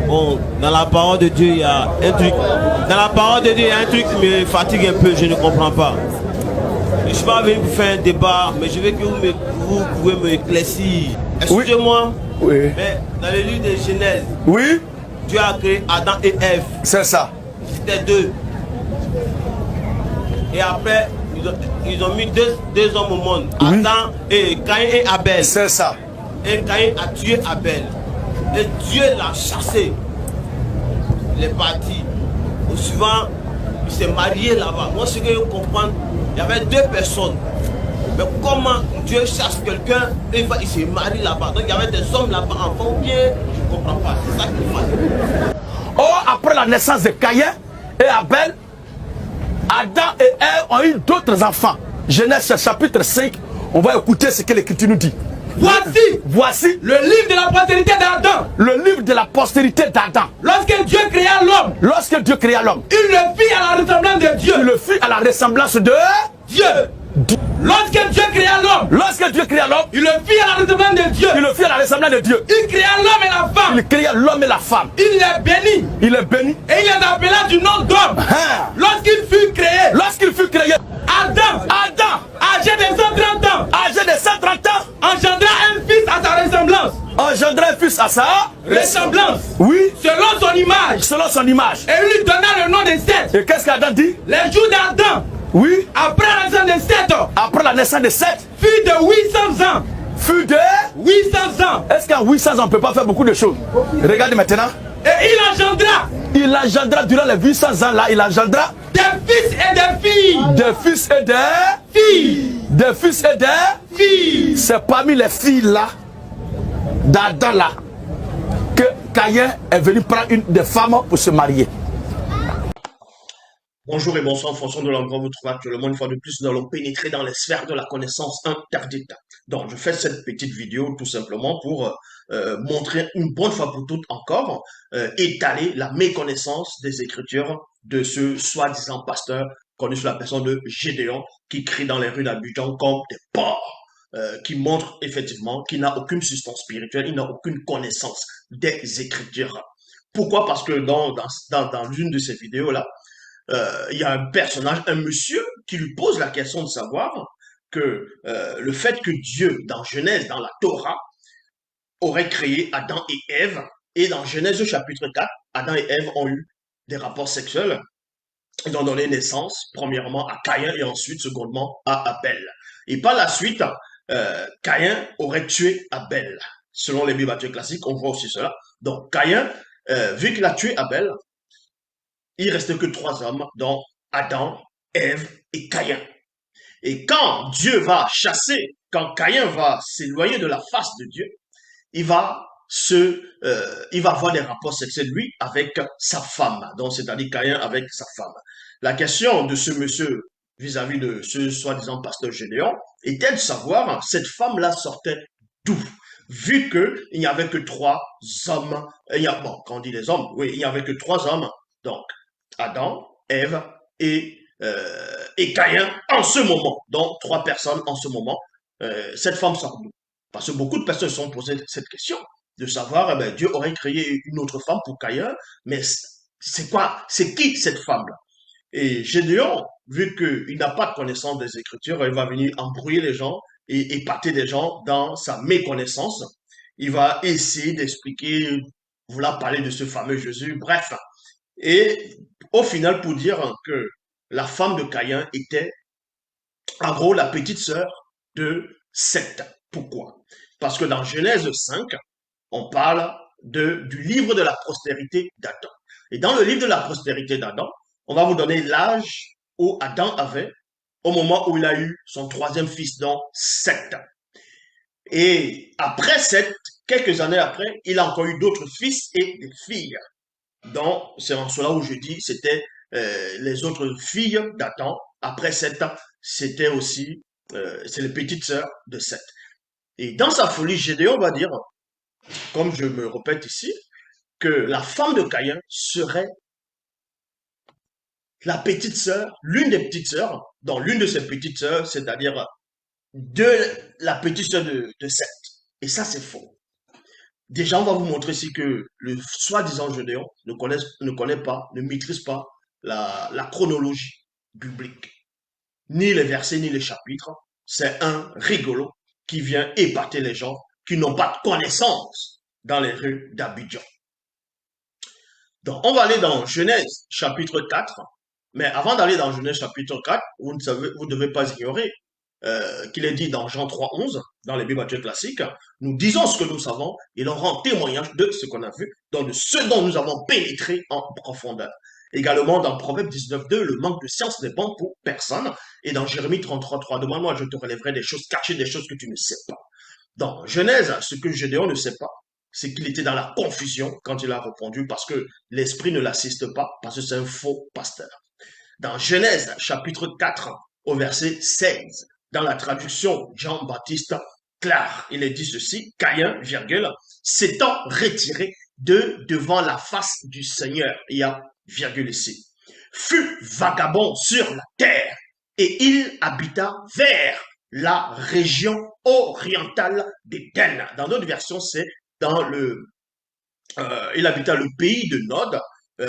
Bon, dans la parole de Dieu, il y a un truc. Dans la parole de Dieu, il y a un truc qui me fatigue un peu, je ne comprends pas. Je ne suis pas venu pour faire un débat, mais je veux que vous pouvez me éclaircir. Excusez-moi, oui. Mais dans le livre de Genèse, oui, Dieu a créé Adam et Ève. c'est ça. C'était deux. Et après, ils ont mis deux hommes au monde. Oui. Adam et Caïn et Abel. C'est ça. Et Caïn a tué Abel. Et Dieu l'a chassé. Il est parti. Au suivant, il s'est marié là-bas. Moi, ce que je comprends, il y avait deux personnes. Mais comment Dieu chasse quelqu'un et il se marie là-bas? Donc il y avait des hommes là-bas, enfants ou bien, je ne comprends pas. C'est ça qu'il faut. Or, après la naissance de Caïn et Abel, Adam et Ève ont eu d'autres enfants. Genèse chapitre 5, on va écouter ce que l'Écriture nous dit. Voici le livre de la postérité d'Adam. Le livre de la postérité d'Adam. Lorsque Dieu créa l'homme, il le fit à la ressemblance de Dieu. Il le fit à la ressemblance de Dieu. Lorsque Dieu créa l'homme, il le fit à la ressemblance de Dieu. Il créa l'homme et la femme. Il les bénit. Et il les appela du nom d'homme. Lorsqu'il fut créé, Adam, âgé de 130 ans, engendra un fils à sa ressemblance. Oui. Selon son image. Et il lui donna le nom de Seth. Et qu'est-ce qu'Adam dit? Les jours d'Adam, oui, après la naissance de Seth, fut de 800 ans. Est-ce qu'en 800 ans, on ne peut pas faire beaucoup de choses? Regardez maintenant. Et il engendra durant les 800 ans là, il engendra des fils et des filles. C'est parmi les filles là, d'Adam là, que Caïn est venu prendre une des femmes pour se marier. Bonjour et bonsoir, en fonction de l'endroit où vous trouvez actuellement. Une fois de plus, nous allons pénétrer dans les sphères de la connaissance interdite. Donc, je fais cette petite vidéo tout simplement pour montrer une bonne fois pour toutes encore, étaler la méconnaissance des Écritures de ce soi-disant pasteur connu sous la personne de Gédéon, qui crie dans les rues d'Abidjan comme des porcs, qui montre effectivement qu'il n'a aucune substance spirituelle, il n'a aucune connaissance des Écritures. Pourquoi? Parce que dans l'une de ces vidéos-là, il y a un personnage, un monsieur, qui lui pose la question de savoir que le fait que Dieu, dans Genèse, dans la Torah, aurait créé Adam et Ève, et dans Genèse chapitre 4, Adam et Ève ont eu des rapports sexuels. Ils ont donné naissance, premièrement, à Caïn et ensuite, secondement, à Abel. Et par la suite, Caïn aurait tué Abel. Selon les Bibles classiques, on voit aussi cela. Donc, Caïn, vu qu'il a tué Abel, il restait que 3 hommes, dont Adam, Ève et Caïn. Et quand Dieu va chasser, quand Caïn va s'éloigner de la face de Dieu, il va avoir des rapports sexuels, lui, avec sa femme. Donc, c'est-à-dire Caïn avec sa femme. La question de ce monsieur vis-à-vis de ce soi-disant pasteur Gédéon était de savoir, cette femme-là sortait d'où? Vu qu'il n'y avait que 3 hommes, bon, quand on dit les hommes, oui, il n'y avait que 3 hommes, donc Adam, Ève et Caïn en ce moment. Donc, 3 personnes en ce moment. Cette femme sort d'où? Parce que beaucoup de personnes se sont posées cette question, de savoir, eh bien, Dieu aurait créé une autre femme pour Caïn, mais c'est quoi? C'est qui cette femme-là? Et Gédéon, vu qu'il n'a pas de connaissance des Écritures, il va venir embrouiller les gens et épater les gens dans sa méconnaissance. Il va essayer d'expliquer, vouloir parler de ce fameux Jésus, bref. Et au final, pour dire que la femme de Caïn était, en gros, la petite sœur de Seth. Pourquoi? Parce que dans Genèse 5, on parle du livre de la postérité d'Adam. Et dans le livre de la postérité d'Adam, on va vous donner l'âge où Adam avait au moment où il a eu son 3e fils, donc Seth. Et après Seth, quelques années après, il a encore eu d'autres fils et des filles. Donc, c'est en cela où je dis, c'était les autres filles d'Adam. Après Seth, c'était aussi, c'est les petites sœurs de Seth. Et dans sa folie, Gédéon va dire, comme je me répète ici, que la femme de Caïn serait la petite sœur, l'une des petites sœurs, dans l'une de ses petites sœurs, c'est-à-dire de la petite sœur de Seth. Et ça, c'est faux. Déjà, on va vous montrer ici que le soi-disant Gédéon ne maîtrise pas la chronologie biblique, ni les versets, ni les chapitres. C'est un rigolo qui vient épater les gens qui n'ont pas de connaissance dans les rues d'Abidjan. Donc, on va aller dans Genèse chapitre 4. Mais avant d'aller dans Genèse chapitre 4, vous ne devez pas ignorer qu'il est dit dans Jean 3,11, dans les Bibles classiques, nous disons ce que nous savons et l'on rend témoignage de ce qu'on a vu, donc de ce dont nous avons pénétré en profondeur. Également dans Proverbe 19,2, le manque de science n'est bon pour personne. Et dans Jérémie 33,3, demande-moi, je te relèverai des choses cachées, des choses que tu ne sais pas. Dans Genèse, ce que Gédéon ne sait pas, c'est qu'il était dans la confusion quand il a répondu parce que l'esprit ne l'assiste pas, parce que c'est un faux pasteur. Dans Genèse, chapitre 4, au verset 16, dans la traduction Jean-Baptiste Clare, il est dit ceci, Caïn, virgule, s'étant retiré de devant la face du Seigneur, il y a virgule ici, fut vagabond sur la terre et il habita vers la région orientale d'Éden. Dans d'autres versions, c'est dans il habita le pays de Nod,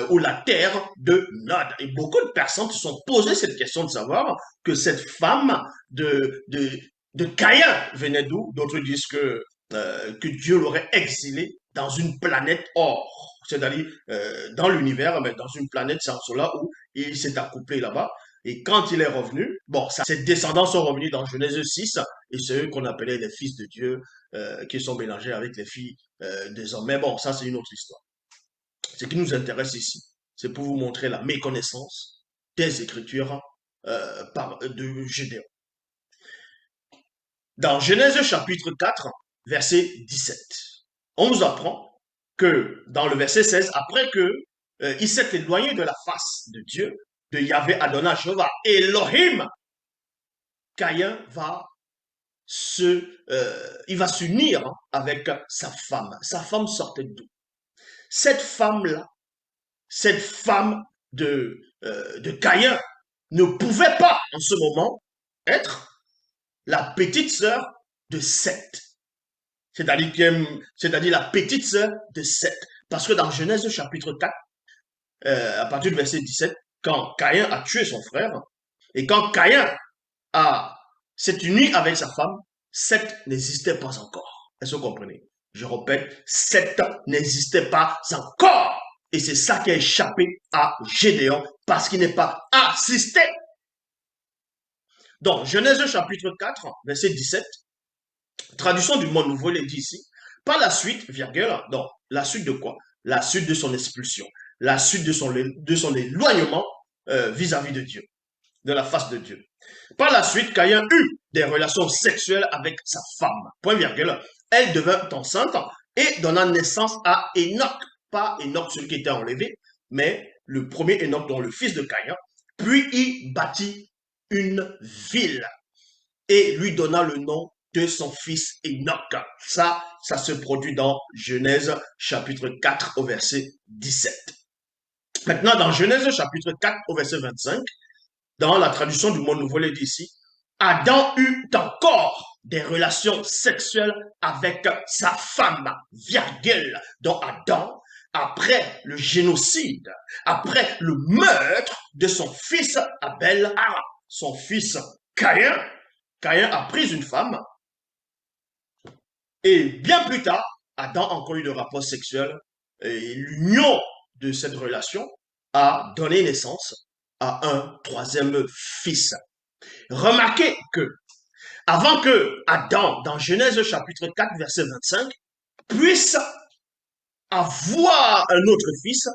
ou la terre de Nod. Et beaucoup de personnes se sont posé cette question de savoir que cette femme de Caïn venait d'où. D'autres disent que Dieu l'aurait exilé dans une planète or, c'est-à-dire dans l'univers, mais dans une planète sans cela où il s'est accouplé là-bas. Et quand il est revenu, bon, ses descendants sont revenus dans Genèse 6, et c'est eux qu'on appelait les fils de Dieu, qui sont mélangés avec les filles des hommes. Mais bon, ça c'est une autre histoire. Ce qui nous intéresse ici, c'est pour vous montrer la méconnaissance des Écritures de Gédéon. Dans Genèse chapitre 4, verset 17, on nous apprend que dans le verset 16, après que il s'est éloigné de la face de Dieu, de Yahvé Adonai Jéhovah Elohim, Caïn va il va s'unir avec sa femme. Sa femme sortait d'où? Cette femme-là, cette femme de Caïn, ne pouvait pas en ce moment être la petite sœur de Seth. C'est-à-dire la petite sœur de Seth. Parce que dans Genèse chapitre 4, à partir du verset 17, quand Caïn a tué son frère, et quand Caïn s'est uni avec sa femme, Seth n'existait pas encore. Est-ce que vous comprenez? Je répète, Seth n'existait pas encore. Et c'est ça qui a échappé à Gédéon, parce qu'il n'est pas assisté. Donc, Genèse chapitre 4, verset 17, traduction du Monde Nouveau, il est dit ici, par la suite, virgule, donc, la suite de quoi? La suite de son expulsion, la suite de son éloignement vis-à-vis de Dieu, de la face de Dieu. Par la suite, Caïn eut des relations sexuelles avec sa femme. Point virgule. Elle devint enceinte et donna naissance à Enoch. Pas Enoch, celui qui était enlevé, mais le premier Enoch, dont le fils de Caïn. Puis il bâtit une ville et lui donna le nom de son fils Enoch. Ça se produit dans Genèse chapitre 4 au verset 17. Maintenant, dans Genèse chapitre 4 au verset 25, dans la traduction du Monde Nouveau, il est dit ici, Adam eut encore des relations sexuelles avec sa femme, virgule. Donc Adam, après le génocide, après le meurtre de son fils Abel, son fils Caïn a pris une femme, et bien plus tard, Adam a encore eu de rapports sexuels, et l'union de cette relation a donné naissance à un troisième fils. Remarquez que, avant que Adam, dans Genèse chapitre 4, verset 25, puisse avoir un autre fils,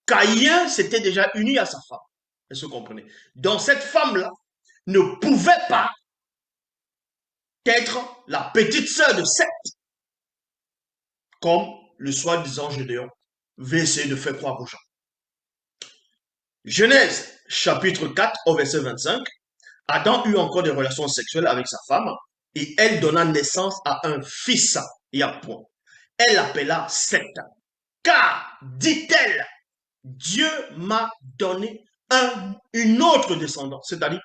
Caïn s'était déjà uni à sa femme. Est-ce que vous comprenez? Donc cette femme-là ne pouvait pas être la petite sœur de Seth, comme le soi-disant Gédéon veut essayer de faire croire aux gens. Genèse chapitre 4 au verset 25, Adam eut encore des relations sexuelles avec sa femme et elle donna naissance à un fils. Il y a point. Elle l'appela Seth. Car, dit-elle, Dieu m'a donné une autre descendance, c'est-à-dire,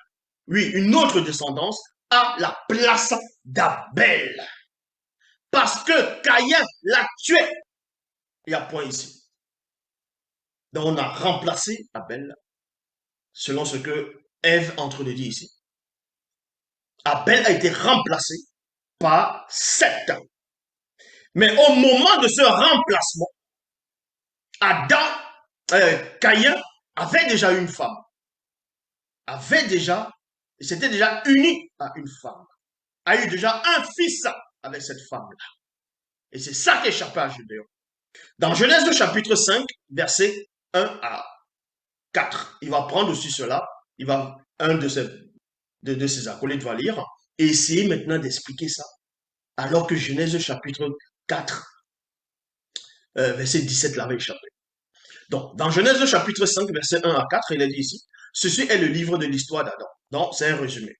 oui, une autre descendance à la place d'Abel. parce que Caïn l'a tué. Il y a point ici. Donc on a remplacé Abel selon ce que Ève est en train de dire ici. Abel a été remplacé par Seth. Mais au moment de ce remplacement, Caïn avait déjà une femme. S'était déjà uni à une femme. A eu déjà un fils avec cette femme-là. Et c'est ça qui échappait à Gédéon. Dans Genèse chapitre 5, versets 1 à 4, il va prendre aussi cela, un de ses acolytes va lire, et essayer maintenant d'expliquer ça, alors que Genèse chapitre 4, verset 17 l'avait échappé. Donc, dans Genèse chapitre 5, verset 1 à 4, il est dit ici, ceci est le livre de l'histoire d'Adam. Donc, c'est un résumé.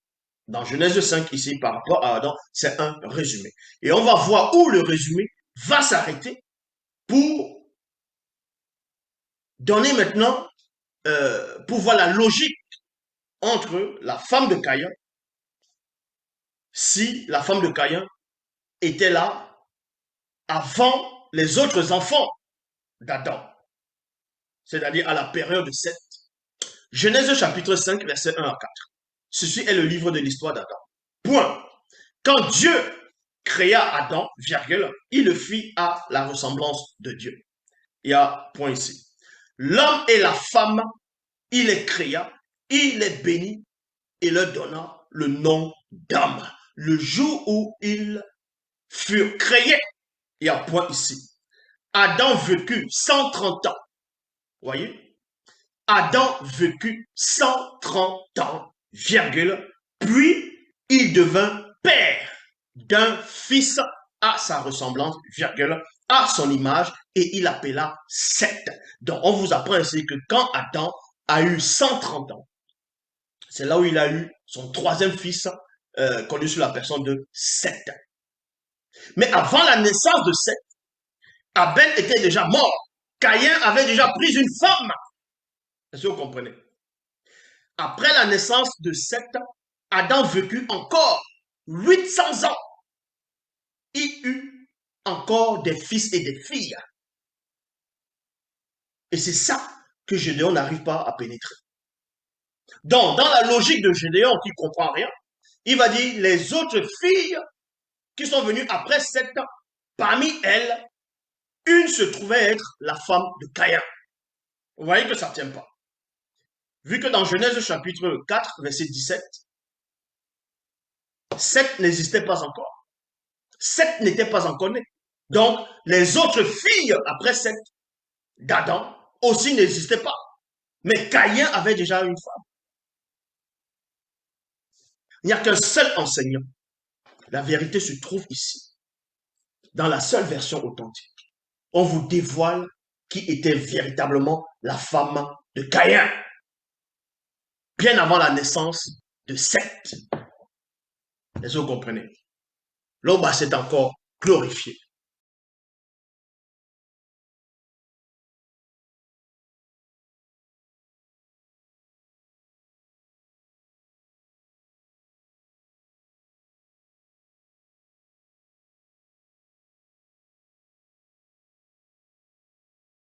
Dans Genèse 5, ici, par rapport à Adam, c'est un résumé. Et on va voir où le résumé va s'arrêter pour donner maintenant, pour voir la logique entre la femme de Caïn, si la femme de Caïn était là avant les autres enfants d'Adam, c'est-à-dire à la période de Seth. Genèse chapitre 5, verset 1 à 4. Ceci est le livre de l'histoire d'Adam. Point. Quand Dieu créa Adam, virgule, il le fit à la ressemblance de Dieu. Il y a point ici. L'homme et la femme, il les créa, il les bénit et leur donna le nom d'homme. Le jour où ils furent créés, il y a point ici. Adam vécut 130 ans. Voyez? Adam vécut 130 ans, virgule, puis il devint père d'un fils à sa ressemblance, virgule, à son image, et il appela Seth. Donc, on vous apprend ainsi que quand Adam a eu 130 ans, c'est là où il a eu son troisième fils, connu sous la personne de Seth. Mais avant la naissance de Seth, Abel était déjà mort. Caïn avait déjà pris une femme. Est-ce que vous comprenez? Après la naissance de Seth, Adam vécut encore 800 ans. Il eut encore des fils et des filles. Et c'est ça que Gédéon n'arrive pas à pénétrer. Donc, dans la logique de Gédéon qui ne comprend rien, il va dire les autres filles qui sont venues après Seth, parmi elles, une se trouvait être la femme de Caïn. Vous voyez que ça ne tient pas. Vu que dans Genèse chapitre 4, verset 17, Seth n'existait pas encore. Seth n'était pas encore né. Donc, les autres filles après Seth d'Adam aussi n'existaient pas. Mais Caïn avait déjà une femme. Il n'y a qu'un seul enseignant. La vérité se trouve ici, dans la seule version authentique. On vous dévoile qui était véritablement la femme de Caïn, bien avant la naissance de Seth. Est-ce que vous comprenez? L'homme s'est encore glorifié.